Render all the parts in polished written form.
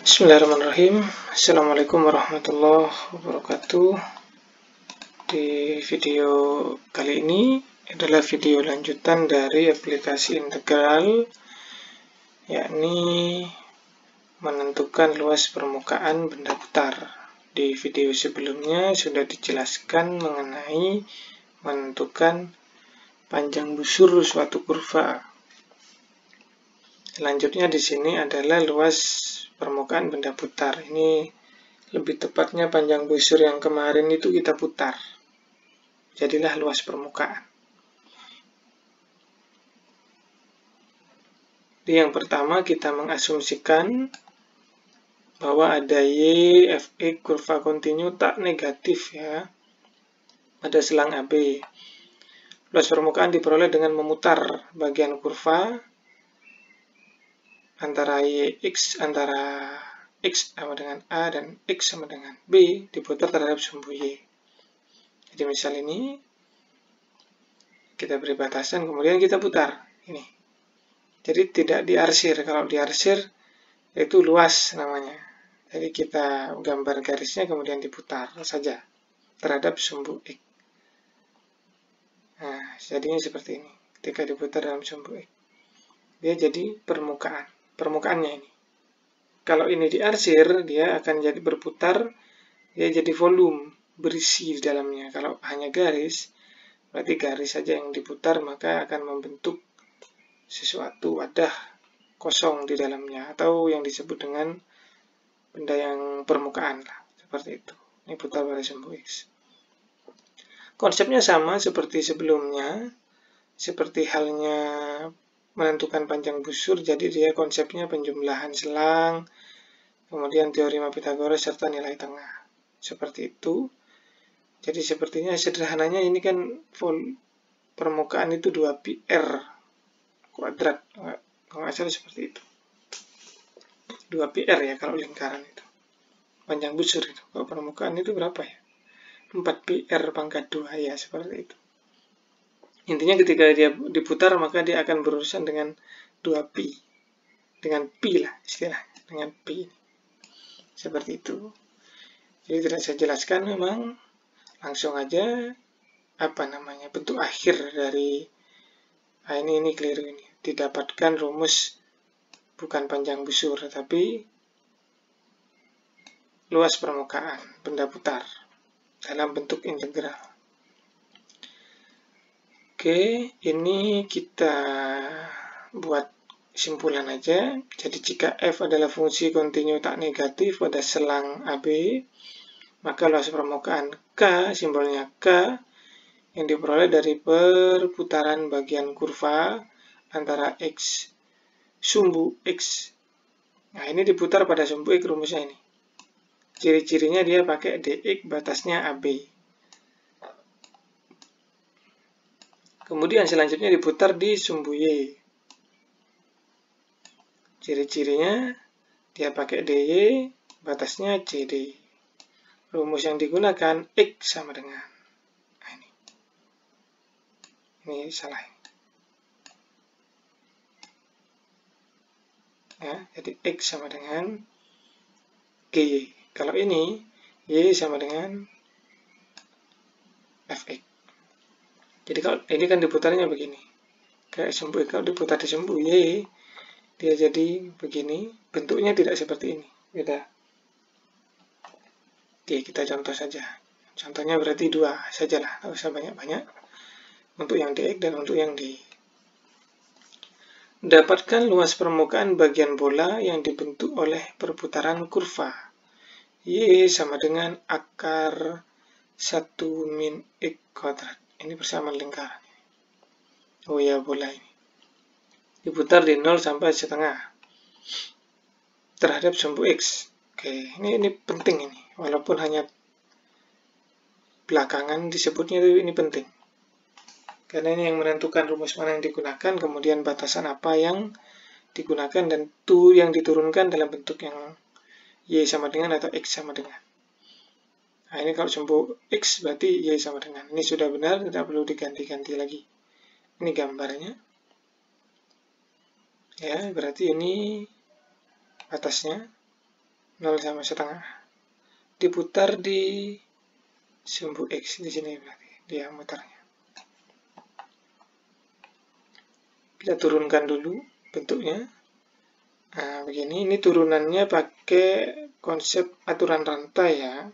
Bismillahirrahmanirrahim. Assalamualaikum warahmatullahi wabarakatuh. Di video kali ini adalah video lanjutan dari aplikasi integral, yakni menentukan luas permukaan benda putar. Di video sebelumnya sudah dijelaskan mengenai menentukan panjang busur suatu kurva. Selanjutnya di sini adalah luas permukaan benda putar. Ini lebih tepatnya panjang busur yang kemarin itu kita putar. Jadilah luas permukaan. Di yang pertama kita mengasumsikan bahwa ada Y, Fx, kurva kontinu tak negatif ya, pada selang AB. Luas permukaan diperoleh dengan memutar bagian kurva antara X sama dengan A dan X sama dengan B diputar terhadap sumbu Y. Jadi misal ini kita beri batasan, kemudian kita putar ini. Jadi tidak diarsir. Kalau diarsir itu luas namanya. Jadi kita gambar garisnya kemudian diputar saja terhadap sumbu X. Nah, jadinya seperti ini. Ketika diputar dalam sumbu X, dia jadi permukaannya ini. Kalau ini diarsir, dia akan jadi berputar, dia jadi volume, berisi di dalamnya. Kalau hanya garis, berarti garis saja yang diputar, maka akan membentuk sesuatu wadah kosong di dalamnya, atau yang disebut dengan benda yang permukaan lah, seperti itu. Ini putar pada sumbu X. Konsepnya sama seperti sebelumnya, seperti halnya menentukan panjang busur, jadi dia konsepnya penjumlahan selang, kemudian teorema Pythagoras serta nilai tengah. Seperti itu. Jadi sepertinya sederhananya ini kan permukaan itu 2πr kuadrat, kalau nggak salah seperti itu. 2πr ya kalau lingkaran itu. Panjang busur itu. Kalau permukaan itu berapa ya? 4πr pangkat 2 ya, seperti itu. Intinya ketika dia diputar maka dia akan berurusan dengan 2π. Dengan pi lah istilahnya, dengan pi. Seperti itu. Jadi tidak saya jelaskan, memang langsung aja bentuk akhir dari ini keliru ini. Didapatkan rumus bukan panjang busur tapi luas permukaan benda putar dalam bentuk integral. Oke, ini kita buat simpulan aja. Jadi jika F adalah fungsi kontinu tak negatif pada selang AB, maka luas permukaan K, simbolnya K, yang diperoleh dari perputaran bagian kurva antara X, sumbu X. Nah, ini diputar pada sumbu X, rumusnya ini. Ciri-cirinya dia pakai DX, batasnya AB. Kemudian selanjutnya diputar di sumbu Y. Ciri-cirinya dia pakai DY, batasnya CD. Rumus yang digunakan X sama dengan ini salah. Ya, jadi X sama dengan GY. Kalau ini Y sama dengan Fx. Jadi kalau ini kan diputarnya begini. Kayak sumbu X, kalau diputar di sumbu Y, dia jadi begini. Bentuknya tidak seperti ini. Beda. Oke, kita contoh saja. Contohnya berarti 2 sajalah, tidak usah banyak-banyak. Untuk yang DX dan untuk yang DY. Dapatkan luas permukaan bagian bola yang dibentuk oleh perputaran kurva. Y sama dengan akar 1 min X kuadrat. Ini persamaan lingkaran. Oh ya, bola ini. Diputar di 0 sampai setengah. Terhadap sumbu X. Oke, ini penting ini. Walaupun hanya belakangan disebutnya, ini penting. Karena ini yang menentukan rumus mana yang digunakan, kemudian batasan apa yang digunakan, dan yang diturunkan dalam bentuk yang Y sama dengan atau X sama dengan. Nah, ini kalau sumbu X berarti Y sama dengan. Ini sudah benar, tidak perlu diganti-ganti lagi. Ini gambarnya. Ya, berarti ini batasnya. 0 sama setengah. Diputar di sumbu X di sini berarti diameternya. Kita turunkan dulu bentuknya. Nah, begini, ini turunannya pakai konsep aturan rantai ya.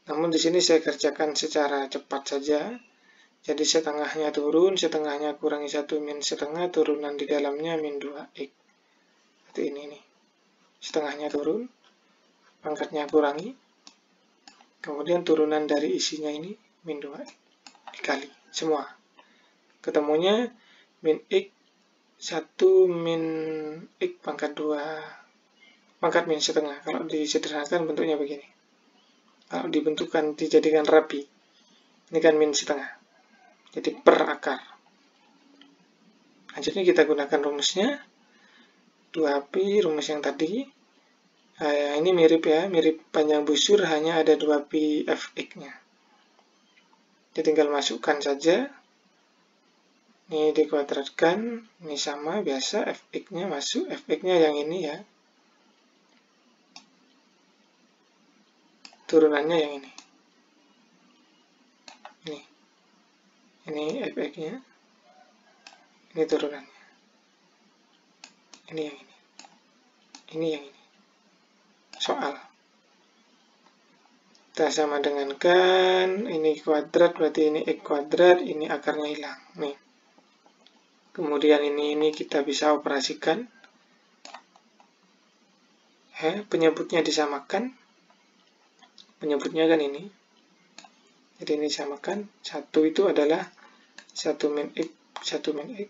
Namun di sini saya kerjakan secara cepat saja. Jadi setengahnya turun, setengahnya kurangi 1 min setengah, turunan di dalamnya min 2x. Seperti ini nih. Setengahnya turun, pangkatnya kurangi. Kemudian turunan dari isinya ini min 2x dikali semua. Ketemunya min x 1 min x pangkat 2 pangkat min setengah. Kalau disederhanakan bentuknya begini. Kalau dibentukkan dijadikan rapi, ini kan min setengah. Jadi per akar. Selanjutnya kita gunakan rumusnya 2pi, rumus yang tadi. Nah, ini mirip ya, mirip panjang busur, hanya ada 2pi fx-nya. Jadi tinggal masukkan saja. Ini dikuadratkan, ini sama biasa, fx-nya masuk, fx-nya yang ini ya. Turunannya yang ini. Ini fx-nya. Ini turunannya. Ini yang ini. Ini yang ini. Soal. Kita sama dengankan, ini kuadrat, berarti ini x kuadrat, ini akarnya hilang. Nih. Kemudian ini kita bisa operasikan. Penyebutnya disamakan. Penyebutnya kan ini. Jadi ini disamakan. 1 itu adalah 1 min x, 1 min x.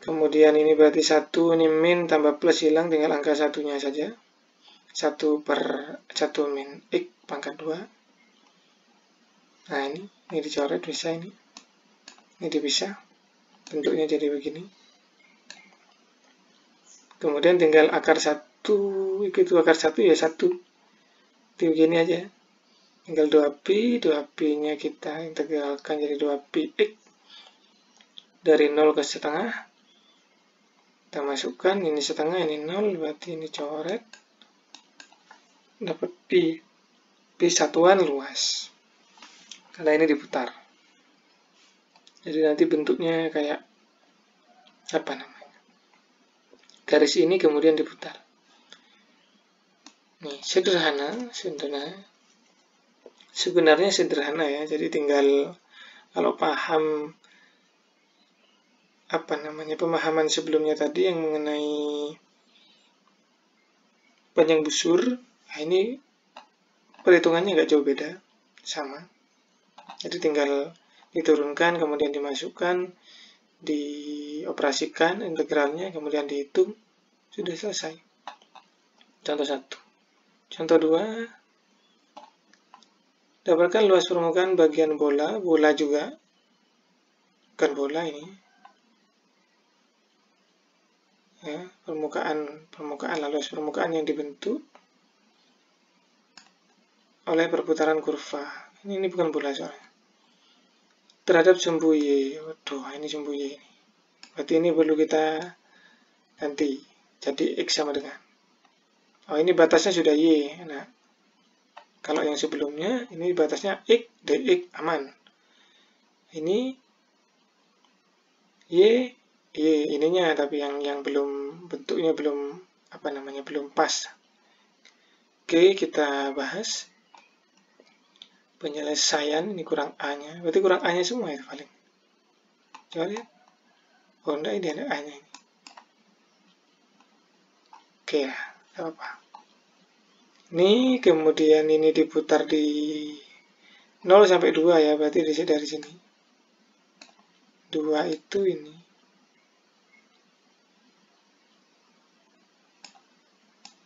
Kemudian ini berarti 1, ini min tambah plus hilang, tinggal angka satunya saja. 1 per 1 min x pangkat 2. Nah ini dicoret bisa ini. Ini dipisah. Bentuknya jadi begini. Kemudian tinggal akar 1, itu akar 1 ya 1. Jadi begini aja. Tinggal 2pi, 2pi-nya kita integralkan jadi 2pi x. Dari 0 ke setengah. Kita masukkan, ini setengah, ini 0, berarti ini coret. Dapat pi. Pi satuan luas. Karena ini diputar. Jadi nanti bentuknya kayak apa namanya? Garis ini kemudian diputar. Nih, sederhana. Sebenarnya sederhana ya. Jadi tinggal kalau paham apa namanya, pemahaman sebelumnya tadi yang mengenai panjang busur, nah ini perhitungannya nggak jauh beda, sama. Jadi tinggal diturunkan, kemudian dimasukkan, dioperasikan integralnya, kemudian dihitung, sudah selesai. Contoh 1. Contoh 2, dapatkan luas permukaan bagian bola juga, bukan bola ini, ya, permukaan luas permukaan yang dibentuk oleh perputaran kurva. Ini bukan bola soalnya. Terhadap sumbu Y. Waduh, ini sumbu Y ini. Berarti ini perlu kita ganti. Jadi X sama dengan. Oh, ini batasnya sudah Y. Nah, kalau yang sebelumnya, ini batasnya X, dx aman. Ini Y ininya, tapi yang belum, bentuknya belum, apa namanya, belum pas. Oke, kita bahas. Penyelesaian, ini kurang A-nya. Berarti kurang A-nya semua ya paling. Coba lihat. Oh, enggak, ini ada A-nya ini. Oke ya, tidak apa-apa. Ini kemudian ini diputar di 0 sampai 2 ya, berarti dari sini. 2 itu ini.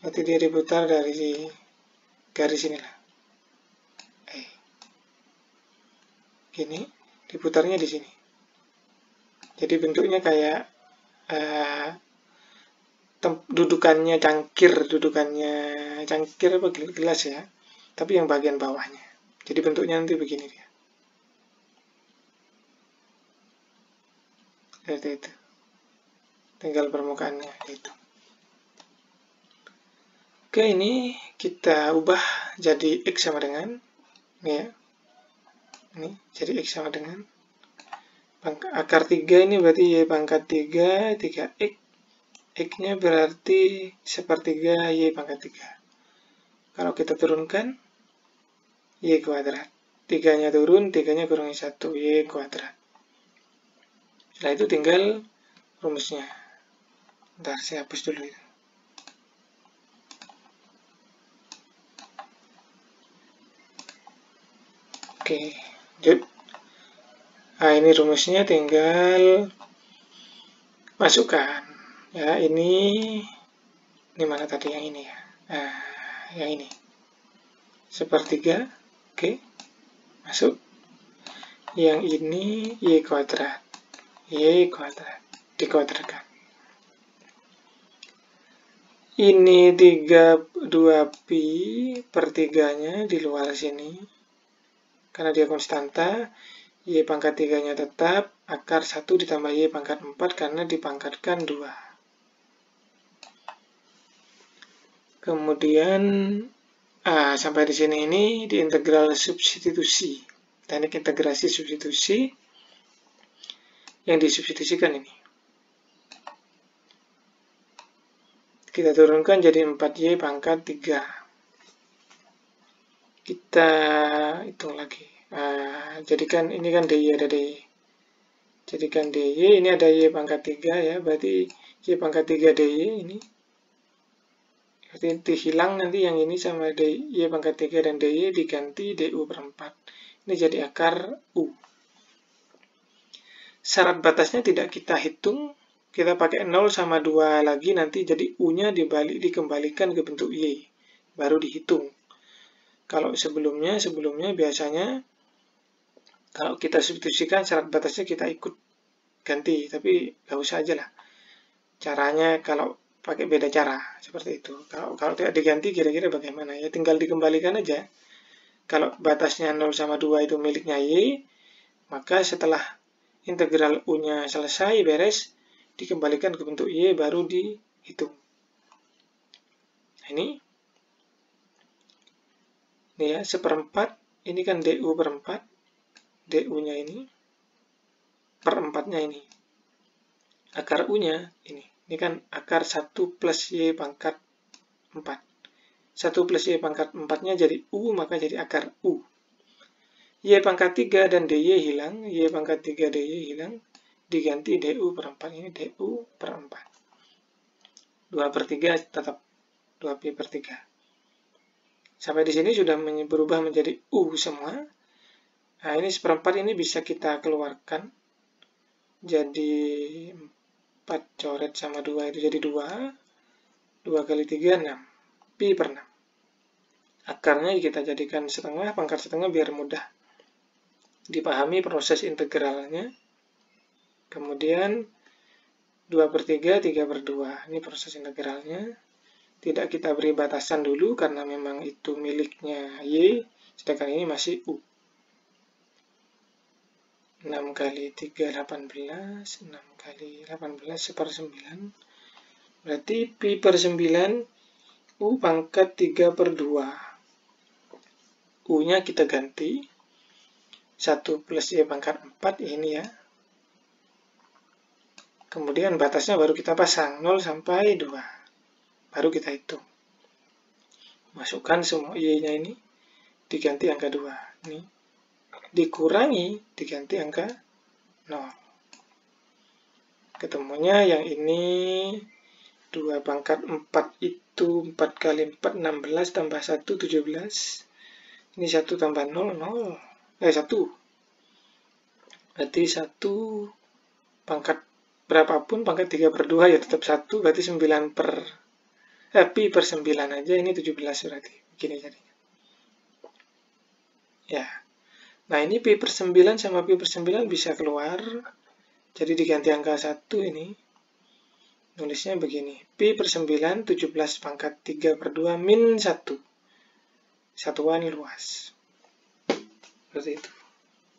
Berarti dia diputar dari garis inilah. Gini, diputarnya di sini. Jadi bentuknya kayak dudukannya cangkir apa gelas ya, tapi yang bagian bawahnya. Jadi bentuknya nanti begini dia. Seperti itu. Tinggal permukaannya itu. Oke, ini kita ubah jadi X sama dengan, ini ya, ini jadi X sama dengan, akar 3 ini berarti Y pangkat 3, 3X, X-nya berarti sepertiga Y pangkat 3. Kalau kita turunkan, Y kuadrat. 3-nya turun, 3-nya kurangi 1, Y kuadrat. Setelah itu tinggal rumusnya. Bentar, saya hapus dulu itu. Oke, lanjut. Nah, ini rumusnya tinggal masukkan. Ya, ini mana tadi yang ini ya? Nah, yang ini. Sepertiga, oke. Masuk. Yang ini Y kuadrat. Y kuadrat. Dikuadratkan. Ini 32pi per 3-nya di luar sini. Karena dia konstanta, Y pangkat 3-nya tetap, akar 1 ditambah Y pangkat 4 karena dipangkatkan 2. Kemudian, sampai di sini ini di integral substitusi. Teknik integrasi substitusi yang disubstitusikan ini. Kita turunkan jadi 4Y pangkat 3. Kita hitung lagi. Jadikan ini kan DY ada DY. Jadikan DY, ini ada Y pangkat 3 ya, berarti Y pangkat 3 DY ini. Berarti dihilang nanti yang ini sama Y pangkat 3 dan DY diganti DU per 4. Ini jadi akar U. Syarat batasnya tidak kita hitung, kita pakai 0 sama 2 lagi nanti jadi U-nya dikembalikan ke bentuk Y. Baru dihitung. Kalau sebelumnya biasanya kalau kita substitusikan syarat batasnya kita ikut ganti, tapi nggak usah aja lah. Caranya kalau pakai beda cara seperti itu. Kalau tidak diganti kira-kira bagaimana ya? Tinggal dikembalikan aja. Kalau batasnya 0 sama 2 itu miliknya Y, maka setelah integral U-nya selesai beres, dikembalikan ke bentuk Y baru dihitung. Ini ya, seperempat, ini kan DU per 4, DU-nya ini, per 4-nya ini. Akar U-nya ini kan akar 1 plus Y pangkat 4. 1 plus Y pangkat 4-nya jadi U, maka jadi akar U. Y pangkat 3 dan DY hilang, Y pangkat 3 DY hilang, diganti DU per 4, ini DU per 4. 2 per 3 tetap 2pi per 3. Sampai di sini sudah berubah menjadi U semua. Nah, ini seperempat ini bisa kita keluarkan. Jadi 4 coret sama 2 itu jadi 2. 2 kali 3, 6. Pi per 6. Akarnya kita jadikan setengah, pangkat setengah biar mudah dipahami proses integralnya. Kemudian 2 per 3, 3 per 2. Ini proses integralnya. Tidak kita beri batasan dulu karena memang itu miliknya Y, sedangkan ini masih U. 6 kali 3, 18, 6 kali 18 seper 9, berarti Pi per 9, U pangkat 3 per 2. U-nya kita ganti, 1 plus Y pangkat 4, ini ya. Kemudian batasnya baru kita pasang, 0 sampai 2. Baru kita hitung. Masukkan semua Y-nya ini, diganti angka 2. Ini dikurangi, diganti angka 0. Ketemunya yang ini 2 pangkat 4 itu 4 kali 4, 16 tambah 1, 17. Ini 1 tambah 0, 1. Berarti 1 pangkat berapapun, pangkat 3 per 2 ya tetap 1, berarti 9 per Pi per 9 aja, ini 17 berarti. Begini jadinya. Ya. Nah, ini Pi per 9 sama Pi per 9 bisa keluar. Jadi diganti angka 1 ini. Nulisnya begini. Pi per 9, 17 pangkat 3 per 2 min 1. Satuan luas. Seperti itu.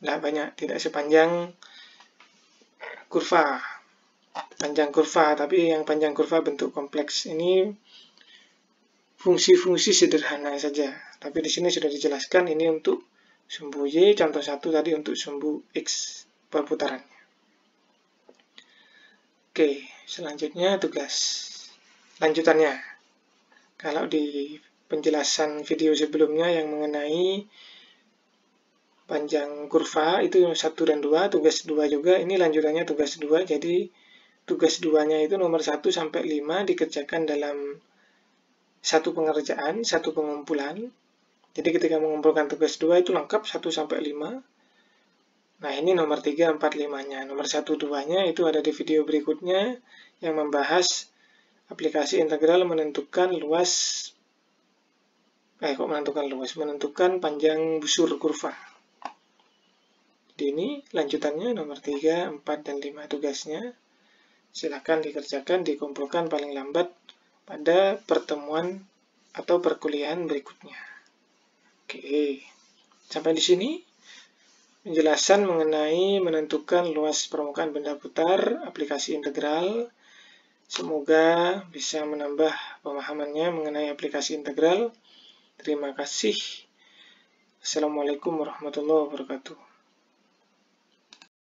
Tidak banyak, tidak sepanjang kurva. Panjang kurva, tapi yang panjang kurva bentuk kompleks ini fungsi-fungsi sederhana saja. Tapi di sini sudah dijelaskan ini untuk sumbu Y, contoh 1 tadi untuk sumbu X perputarannya. Oke, selanjutnya tugas lanjutannya. Kalau di penjelasan video sebelumnya yang mengenai panjang kurva itu 1 dan 2, tugas 2 juga, ini lanjutannya tugas 2, jadi tugas 2-nya itu nomor 1 sampai 5 dikerjakan dalam satu pengerjaan, satu pengumpulan. Jadi ketika mengumpulkan tugas 2 itu lengkap 1 sampai 5. Nah, ini nomor 3, 4, 5-nya. Nomor 1, 2-nya itu ada di video berikutnya yang membahas aplikasi integral menentukan menentukan panjang busur kurva. Jadi ini lanjutannya nomor 3, 4, dan 5 tugasnya. Silakan dikerjakan, dikumpulkan paling lambat pada pertemuan atau perkuliahan berikutnya. Oke, sampai di sini penjelasan mengenai menentukan luas permukaan benda putar, aplikasi integral. Semoga bisa menambah pemahamannya mengenai aplikasi integral. Terima kasih. Assalamualaikum warahmatullahi wabarakatuh.